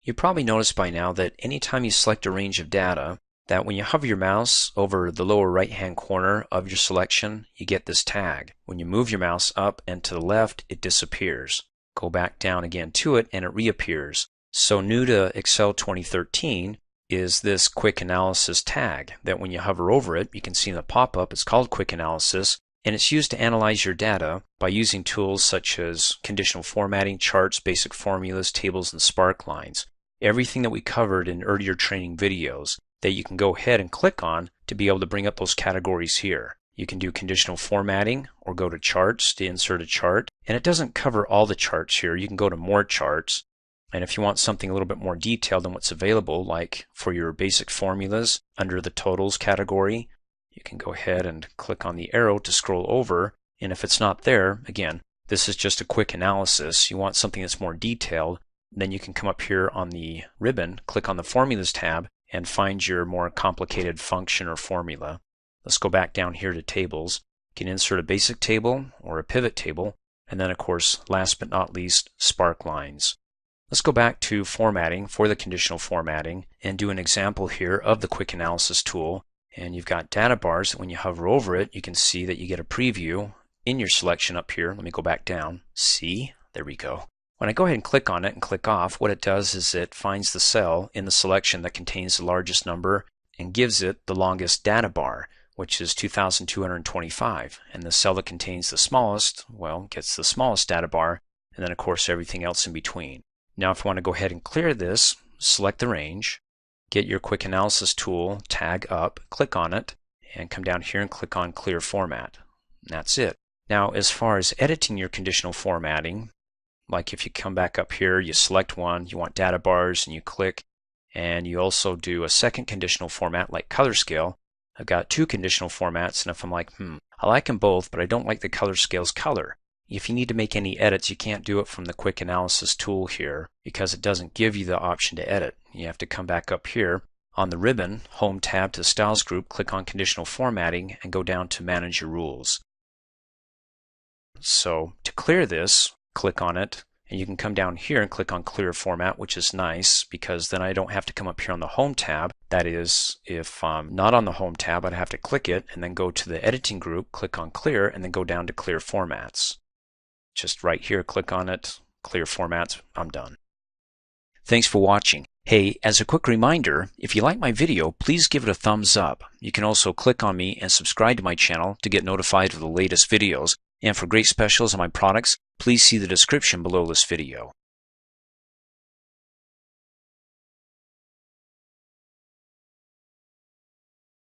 You probably noticed by now that anytime you select a range of data, that when you hover your mouse over the lower right hand corner of your selection, you get this tag. When you move your mouse up and to the left, it disappears. Go back down again to it and it reappears. So new to Excel 2013 is this Quick Analysis tag that when you hover over it, you can see in the pop-up it's called Quick Analysis, and it's used to analyze your data by using tools such as conditional formatting, charts, basic formulas, tables, and Sparklines. Everything that we covered in earlier training videos that you can go ahead and click on to be able to bring up those categories here. You can do conditional formatting or go to charts to insert a chart, and it doesn't cover all the charts here. You can go to more charts, and if you want something a little bit more detailed than what's available, like for your basic formulas under the totals category, you can go ahead and click on the arrow to scroll over, and if it's not there, again, this is just a quick analysis. You want something that's more detailed, then you can come up here on the ribbon, click on the Formulas tab, and find your more complicated function or formula. Let's go back down here to Tables. You can insert a basic table or a pivot table, and then of course, last but not least, Sparklines. Let's go back to Formatting for the conditional formatting and do an example here of the Quick Analysis tool. And you've got data bars that when you hover over it, you can see that you get a preview in your selection up here. Let me go back down. See? There we go. When I go ahead and click on it and click off, what it does is it finds the cell in the selection that contains the largest number and gives it the longest data bar, which is 2,225. And the cell that contains the smallest, well, gets the smallest data bar, and then of course everything else in between. Now if you want to go ahead and clear this, select the range, get your Quick Analysis tool, tag up, click on it, and come down here and click on Clear Format. And that's it. Now as far as editing your conditional formatting, like if you come back up here, you select one, you want data bars, and you click, and you also do a second conditional format like color scale. I've got two conditional formats, and if I'm like, I like them both, but I don't like the color scale's color. If you need to make any edits, you can't do it from the Quick Analysis tool here because it doesn't give you the option to edit. You have to come back up here on the ribbon, Home tab to Styles group, click on Conditional Formatting, and go down to Manage Your Rules. So to clear this, click on it, and you can come down here and click on Clear Format, which is nice because then I don't have to come up here on the Home tab. That is, if I'm not on the Home tab, I'd have to click it and then go to the Editing group, click on Clear, and then go down to Clear Formats. Just right here, click on it, Clear Formats, I'm done. Thanks for watching. Hey, as a quick reminder, if you like my video, please give it a thumbs up. You can also click on me and subscribe to my channel to get notified of the latest videos. And for great specials on my products, please see the description below this video.